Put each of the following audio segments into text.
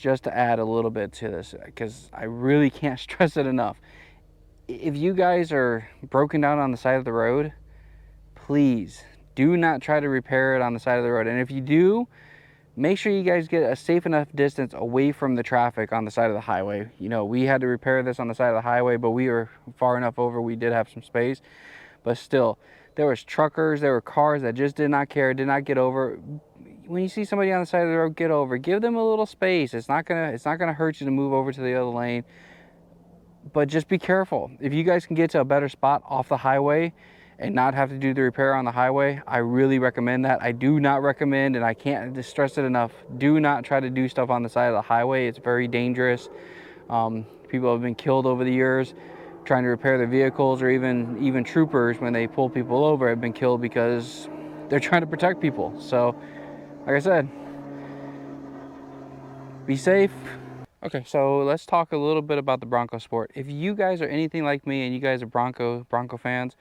just to add a little bit to this, because I really can't stress it enough. If you guys are broken down on the side of the road, please do not try to repair it on the side of the road. And if you do, make sure you guys get a safe enough distance away from the traffic on the side of the highway. You know, we had to repair this on the side of the highway, but we were far enough over, we did have some space. But still, there was truckers, there were cars that just did not care, did not get over. When you see somebody on the side of the road, get over. Give them a little space. It's not gonna hurt you to move over to the other lane. But just be careful. If you guys can get to a better spot off the highway and not have to do the repair on the highway, I really recommend that. I do not recommend, and I can't stress it enough, do not try to do stuff on the side of the highway. It's very dangerous. People have been killed over the years trying to repair their vehicles, or even troopers, when they pull people over, have been killed because they're trying to protect people. So, like I said, be safe. Okay, so let's talk a little bit about the Bronco Sport. If you guys are anything like me and you guys are Bronco fans,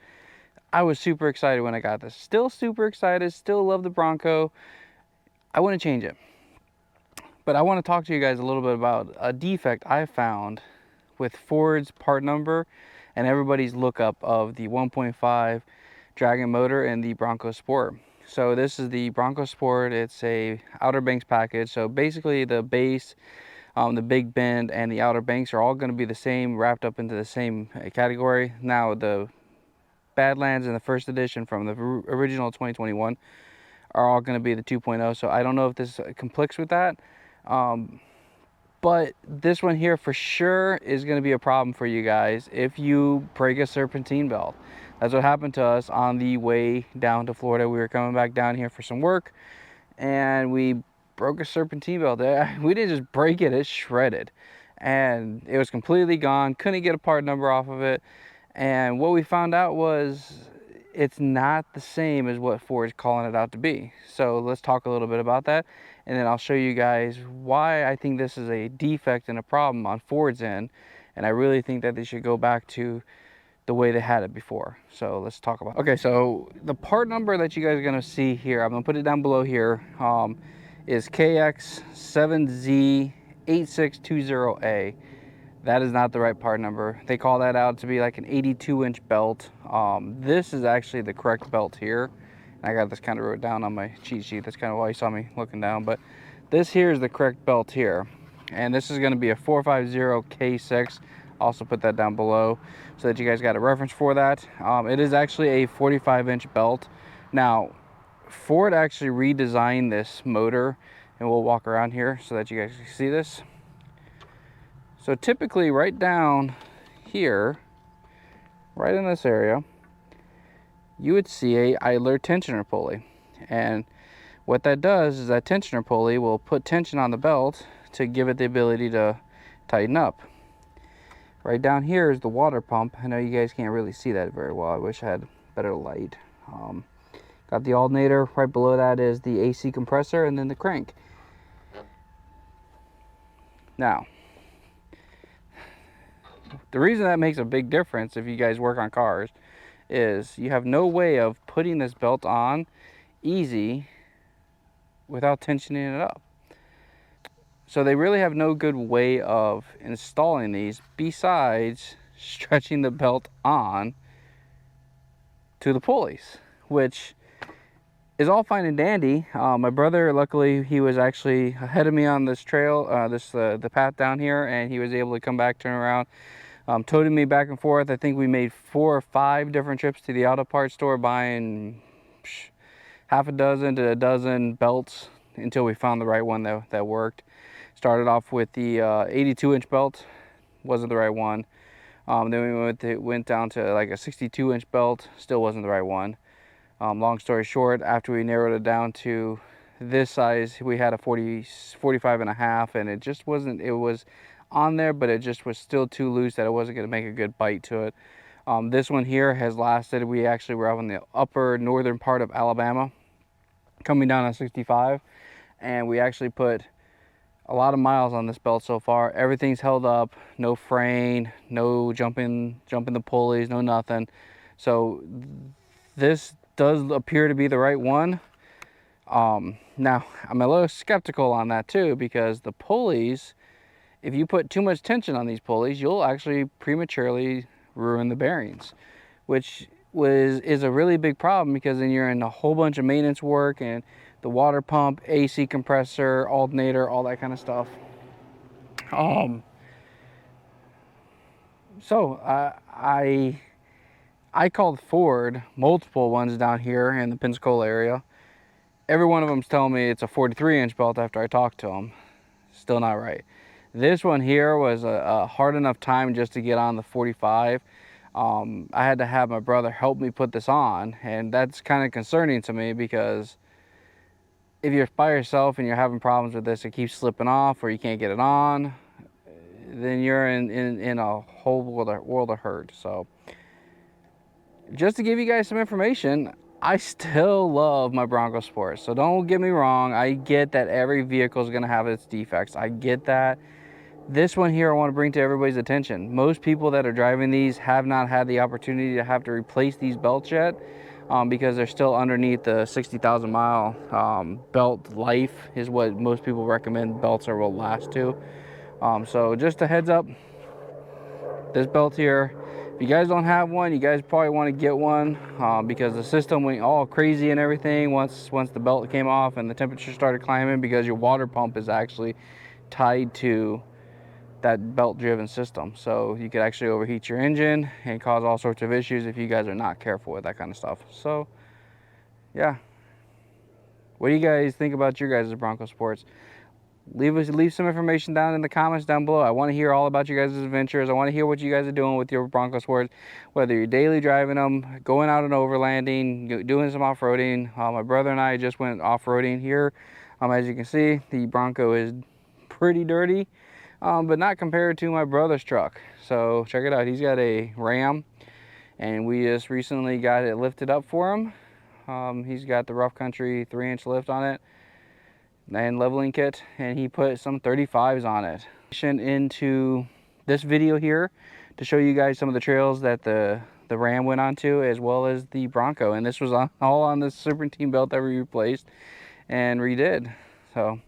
I was super excited when I got this. Still super excited, still love the Bronco. I wouldn't change it. But I want to talk to you guys a little bit about a defect I found with Ford's part number and everybody's lookup of the 1.5 Dragon motor and the Bronco Sport. So this is the Bronco Sport. It's a Outer Banks package. So basically the base, the big bend, and the outer banks are all going to be the same, wrapped up into the same category. Now the Badlands in the first edition from the original 2021 are all going to be the 2.0. So I don't know if this conflicts with that. But this one here for sure is going to be a problem for you guys if you break a serpentine belt. That's what happened to us on the way down to Florida. We were coming back down here for some work, and we broke a serpentine belt. We didn't just break it, it shredded. And it was completely gone. Couldn't get a part number off of it. And what we found out was it's not the same as what Ford's calling it out to be. So let's talk a little bit about that, and then I'll show you guys why I think this is a defect and a problem on Ford's end, and I really think that they should go back to the way they had it before. So let's talk about it. Okay, so the part number that you guys are going to see here, I'm going to put it down below here, is KX7Z8620A. That is not the right part number. They call that out to be like an 82-inch belt. This is actually the correct belt here. And I got this kind of wrote down on my cheat sheet. That's kind of why you saw me looking down. But this here is the correct belt here. And this is going to be a 450K6. Also put that down below so that you guys got a reference for that. It is actually a 45-inch belt. Now, Ford actually redesigned this motor. And we'll walk around here so that you guys can see this. So typically right down here, right in this area, you would see a idler tensioner pulley. And what that does is that tensioner pulley will put tension on the belt to give it the ability to tighten up. Right down here is the water pump. I know you guys can't really see that very well. I wish I had better light. Got the alternator. Right below that is the AC compressor, and then the crank. Now, the reason that makes a big difference if you guys work on cars is you have no way of putting this belt on easy without tensioning it up. So they really have no good way of installing these besides stretching the belt on to the pulleys, which is all fine and dandy. My brother, luckily, he was actually ahead of me on this trail, the path down here, and he was able to come back, turn around, toted me back and forth. I think we made 4 or 5 different trips to the auto parts store, buying half a dozen to a dozen belts until we found the right one that worked. Started off with the 82-inch belt, wasn't the right one. Then we went down to like a 62-inch belt, still wasn't the right one. Long story short, after we narrowed it down to this size, we had a 45 and a half, and it just wasn't, it was on there, but it just was still too loose that it wasn't going to make a good bite to it. This one here has lasted. We actually were up in the upper northern part of Alabama, coming down on 65, and we actually put a lot of miles on this belt so far. Everything's held up, no fraying, no jumping the pulleys, no nothing. So this does appear to be the right one. Now, I'm a little skeptical on that too, because the pulleys, if you put too much tension on these pulleys, you'll actually prematurely ruin the bearings, which is a really big problem, because then you're in a whole bunch of maintenance work and the water pump, AC compressor, alternator, all that kind of stuff. So I called Ford, multiple ones down here in the Pensacola area. Every one of them's telling me it's a 43-inch belt after I talked to them. Still not right. This one here was a hard enough time just to get on the 45. I had to have my brother help me put this on, and that's kind of concerning to me, because if you're by yourself and you're having problems with this, it keeps slipping off or you can't get it on, then you're in a whole world of hurt. So just to give you guys some information, I still love my Bronco Sport. So don't get me wrong, I get that every vehicle is going to have its defects. I get that. This one here I want to bring to everybody's attention. Most people that are driving these have not had the opportunity to have to replace these belts yet, because they're still underneath the 60,000 mile belt life is what most people recommend belts will last to. So just a heads up, this belt here, if you guys don't have one, you guys probably want to get one, because the system went all crazy and everything once the belt came off and the temperature started climbing, because your water pump is actually tied to that belt driven system. So you could actually overheat your engine and cause all sorts of issues if you guys are not careful with that kind of stuff. So yeah, what do you guys think about your guys' Bronco Sports? Leave some information down in the comments down below. I want to hear all about you guys' adventures. I want to hear what you guys are doing with your Bronco Sports, whether you're daily driving them, going out and overlanding, doing some off-roading. My brother and I just went off-roading here. As you can see, the Bronco is pretty dirty, but not compared to my brother's truck. So check it out. He's got a Ram, and we just recently got it lifted up for him. He's got the Rough Country 3-inch lift on it and leveling kit, and he put some 35s on it. Into this video here to show you guys some of the trails that the Ram went onto, as well as the Bronco, and this was all on this serpentine belt that we replaced and redid. So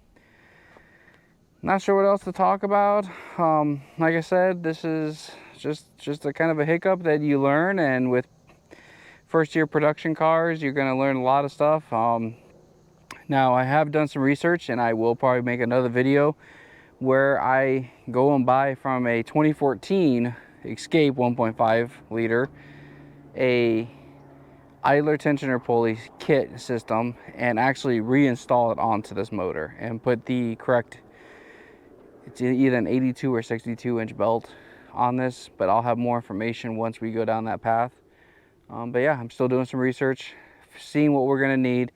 not sure what else to talk about. Like I said, this is just a kind of a hiccup that you learn, and with first year production cars, you're going to learn a lot of stuff. Now I have done some research, and I will probably make another video where I go and buy from a 2014 Escape 1.5 liter a idler tensioner pulley kit system, and actually reinstall it onto this motor and put the correct, it's either an 82 or 62-inch belt on this, but I'll have more information once we go down that path. But yeah, I'm still doing some research, seeing what we're going to need.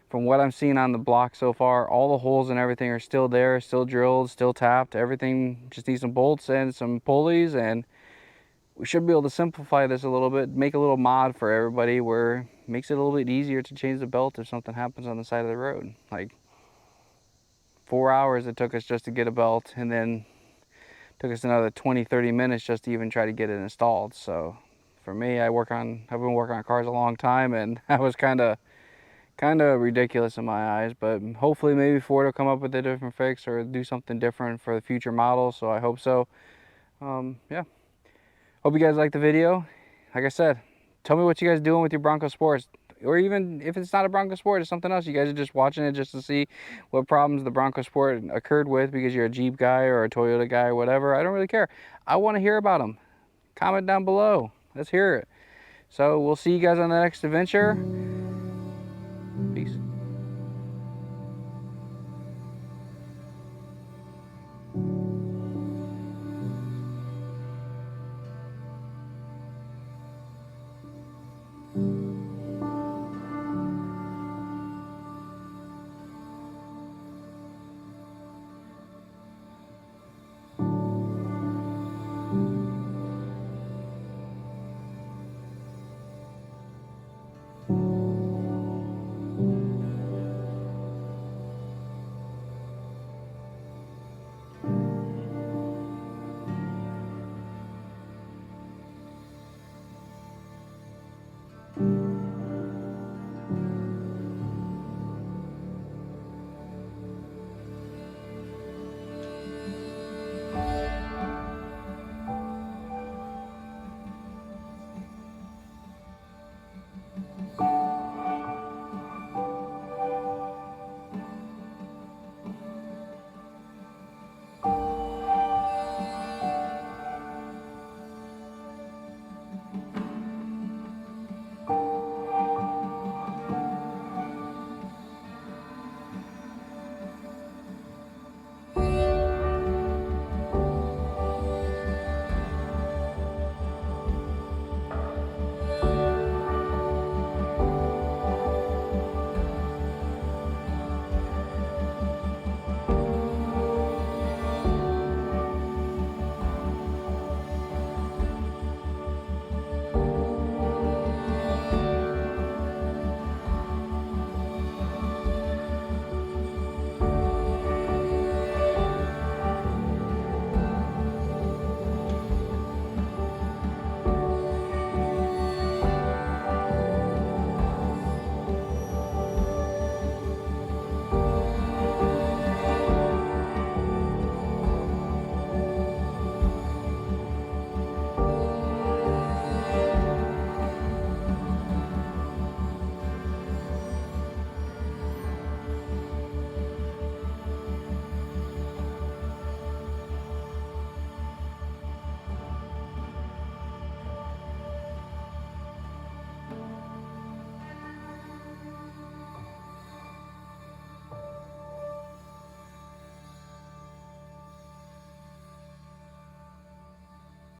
From what I'm seeing on the block so far, all the holes and everything are still there, still drilled, still tapped. Everything just needs some bolts and some pulleys, and we should be able to simplify this a little bit, make a little mod for everybody where it makes it a little bit easier to change the belt if something happens on the side of the road. Like 4 hours it took us just to get a belt, and then took us another 20-30 minutes just to even try to get it installed. So for me, I've been working on cars a long time, and that was kind of ridiculous in my eyes. But hopefully maybe Ford will come up with a different fix or do something different for the future models, so I hope so. Yeah, hope you guys liked the video. Like I said, tell me what you guys are doing with your Bronco Sports, or even if it's not a Bronco Sport, it's something else. You guys are just watching it just to see what problems the Bronco Sport occurred with because you're a Jeep guy or a Toyota guy or whatever. I don't really care. I want to hear about them. Comment down below. Let's hear it. So we'll see you guys on the next adventure.